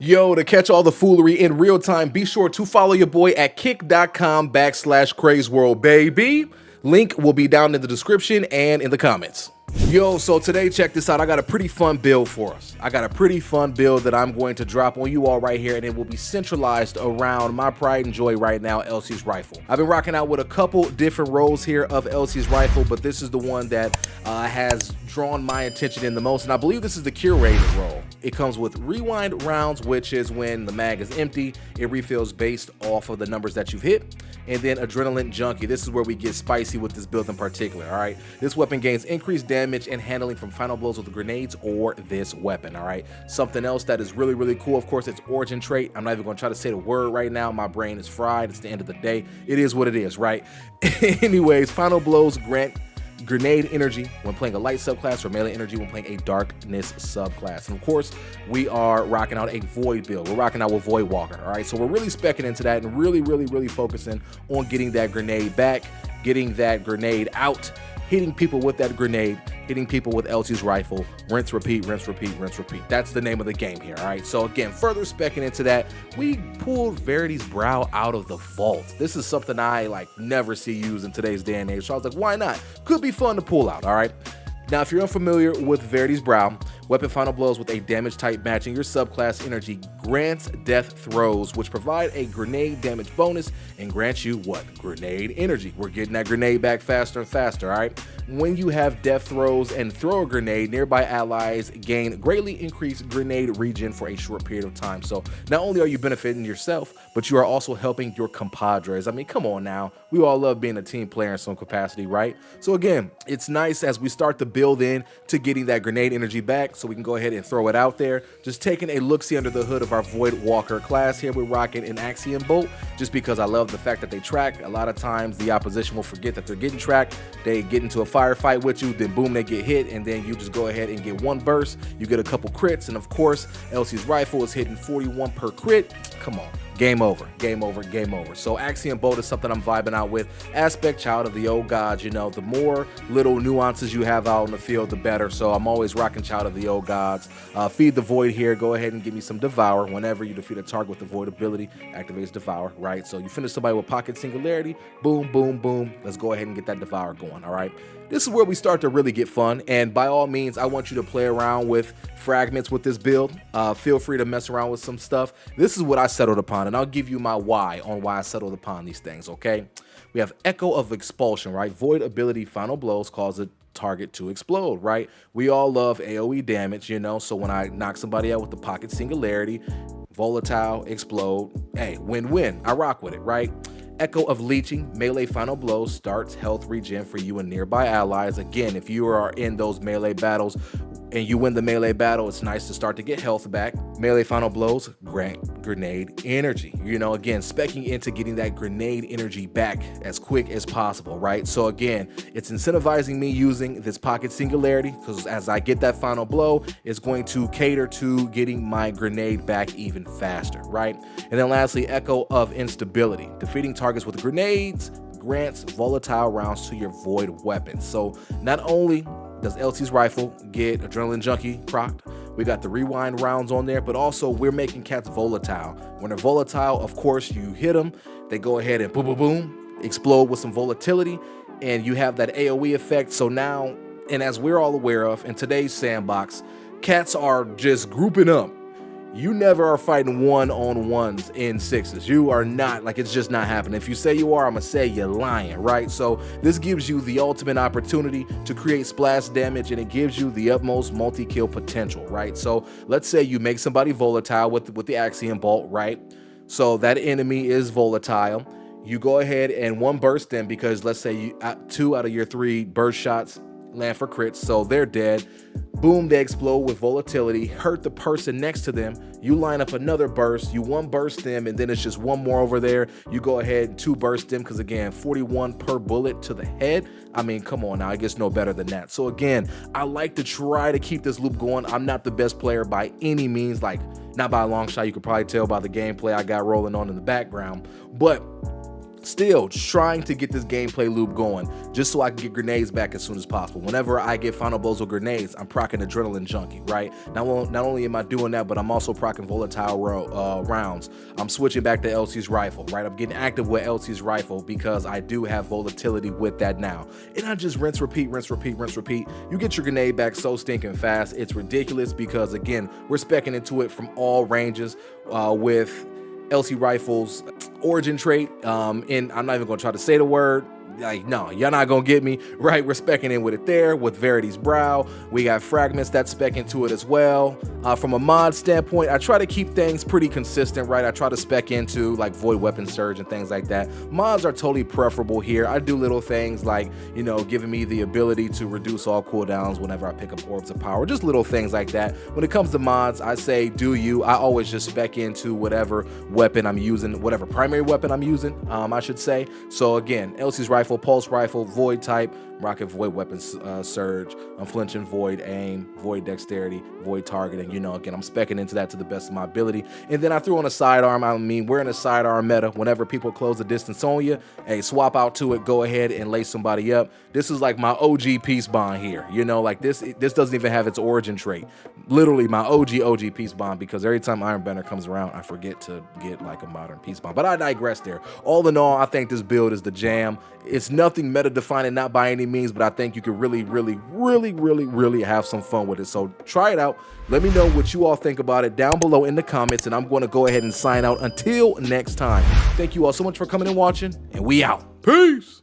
Yo, to catch all the foolery in real time, be sure to follow your boy at kick.com/crazeworld, baby. Link will be down in the description and in the comments. Yo, so today, check this out. I got a pretty fun build for us. I got a pretty fun build that I'm going to drop on you all right here, and it will be centralized around my pride and joy right now, Elsie's rifle. I've been rocking out with a couple different roles here of Elsie's rifle, but this is the one that has drawn my attention in the most, and I believe this is the curated role. It comes with rewind rounds, which is when the mag is empty, it refills based off of the numbers that you've hit, and then adrenaline junkie. This is where we get spicy with this build in particular, all right? This weapon gains increased damage and handling from final blows with the grenades or this weapon, all right? Something else that is really, really cool, of course, it's origin trait. I'm not even gonna try to say the word right now. My brain is fried. It's the end of the day. It is what it is, right? Anyways, final blows grant grenade energy when playing a light subclass or melee energy when playing a darkness subclass. And of course, we are rocking out a void build. We're rocking out with Void Walker, all right? So we're really specking into that and really focusing on getting that grenade back, getting that grenade out, hitting people with that grenade, hitting people with Elsie's rifle, rinse, repeat, rinse, repeat, rinse, repeat. That's the name of the game here, all right? So again, further specking into that, we pulled Verity's brow out of the vault. This is something I never see used in today's day and age, so I was like, why not? Could be fun to pull out, all right? Now, if you're unfamiliar with Verity's brow, weapon final blows with a damage type matching your subclass energy grants death throws, which provide a grenade damage bonus and grants you what? Grenade energy. We're getting that grenade back faster and faster, all right? When you have death throws and throw a grenade, nearby allies gain greatly increased grenade regen for a short period of time. So not only are you benefiting yourself, but you are also helping your compadres. I mean, come on now. We all love being a team player in some capacity, right? So again, it's nice as we start to build in to getting that grenade energy back, so we can go ahead and throw it out there. Just taking a look-see under the hood of our Void Walker class here, we're rocking an Axiom Bolt, just because I love the fact that they track. A lot of times the opposition will forget that they're getting tracked. They get into a firefight with you, then boom, they get hit, and then you just go ahead and get one burst. You get a couple crits, and of course, Elsie's rifle is hitting 41 per crit. Come on. Game over, game over, game over. So Axiom Bolt is something I'm vibing out with. Aspect Child of the Old Gods, you know, the more little nuances you have out in the field, the better. So I'm always rocking Child of the Old Gods. Feed the Void here. Go ahead and give me some Devour. Whenever you defeat a target with the Void ability, activates Devour, right? So you finish somebody with Pocket Singularity, boom, boom, boom. Let's go ahead and get that Devour going, all right? This is where we start to really get fun, and by all means, I want you to play around with fragments with this build. Feel free to mess around with some stuff. This is what I settled upon, and I'll give you my why on why I settled upon these things, okay? We have Echo of Expulsion, right? Void ability final blows cause a target to explode, right? We all love AoE damage, you know, so when I knock somebody out with the Pocket Singularity, volatile, explode, hey, win-win. I rock with it, right? Echo of Leeching, melee final blows starts health regen for you and nearby allies. Again, if you are in those melee battles and you win the melee battle, it's nice to start to get health back. Melee final blows grant grenade energy. You know, again, specking into getting that grenade energy back as quick as possible, right? So again, it's incentivizing me using this Pocket Singularity, because as I get that final blow, it's going to cater to getting my grenade back even faster, right? And then lastly, Echo of Instability. Defeating targets with grenades grants volatile rounds to your void weapons. So not only does Elsie's rifle get Adrenaline Junkie procced, we got the rewind rounds on there, but also we're making cats volatile. When they're volatile, of course, you hit them, they go ahead and boom, boom, boom, explode with some volatility, and you have that AoE effect. So now, and as we're all aware of, in today's sandbox, cats are just grouping up. You never are fighting one-on-ones in sixes. You are not, it's just not happening. If you say you are, I'm gonna say you're lying, right? So this gives you the ultimate opportunity to create splash damage, and it gives you the utmost multi-kill potential, right? So let's say you make somebody volatile with the Axiom Bolt, right? So that enemy is volatile. You go ahead and one burst them, because let's say 2 out of your 3 burst shots land for crits, so they're dead. Boom, they explode with volatility, hurt the person next to them. You line up another burst, you one burst them, and then it's just one more over there. You go ahead and 2 burst them, because again, 41 per bullet to the head. I mean, come on now, it gets no better than that. So again, I like to try to keep this loop going. I'm not the best player by any means, not by a long shot. You could probably tell by the gameplay I got rolling on in the background, but still trying to get this gameplay loop going just so I can get grenades back as soon as possible. Whenever I get final blows with grenades, I'm proccing Adrenaline Junkie, right? Not only am I doing that, but I'm also proccing volatile rounds. I'm switching back to Elsie's rifle, right? I'm getting active with Elsie's rifle because I do have volatility with that now. And I just rinse, repeat, rinse, repeat, rinse, repeat. You get your grenade back so stinking fast. It's ridiculous because, again, we're speccing into it from all ranges with Elsie Rifle's origin trait, and I'm not even gonna try to say the word. Like, no, you're not gonna get me, right? We're specking in with it there with Verity's brow. We got Fragments that spec into it as well. From a mod standpoint, I try to keep things pretty consistent, right? I try to spec into like Void Weapon Surge and things like that. Mods are totally preferable here. I do little things like, you know, giving me the ability to reduce all cooldowns whenever I pick up Orbs of Power, just little things like that. When it comes to mods, I say do you. I always just spec into whatever weapon I'm using, whatever primary weapon I'm using, I should say. So again, Elsie's Rifle, Pulse Rifle, Void type, rocket Void Weapon Surge, Unflinching Void Aim, Void Dexterity, Void Targeting. You know, again, I'm specking into that to the best of my ability. And then I threw on a sidearm. I mean, we're in a sidearm meta. Whenever people close the distance on you, hey, swap out to it, go ahead and lay somebody up. This is like my OG peace bond here. You know, like this doesn't even have its origin trait. Literally my OG peace bond, because every time Iron Banner comes around, I forget to get like a modern peace bond. But I digress there. All in all, I think this build is the jam. It's nothing meta defining, not by any means, but I think you can really have some fun with it. So try it out. Let me know what you all think about it down below in the comments, and I'm going to go ahead and sign out until next time. Thank you all so much for coming and watching, and we out. Peace.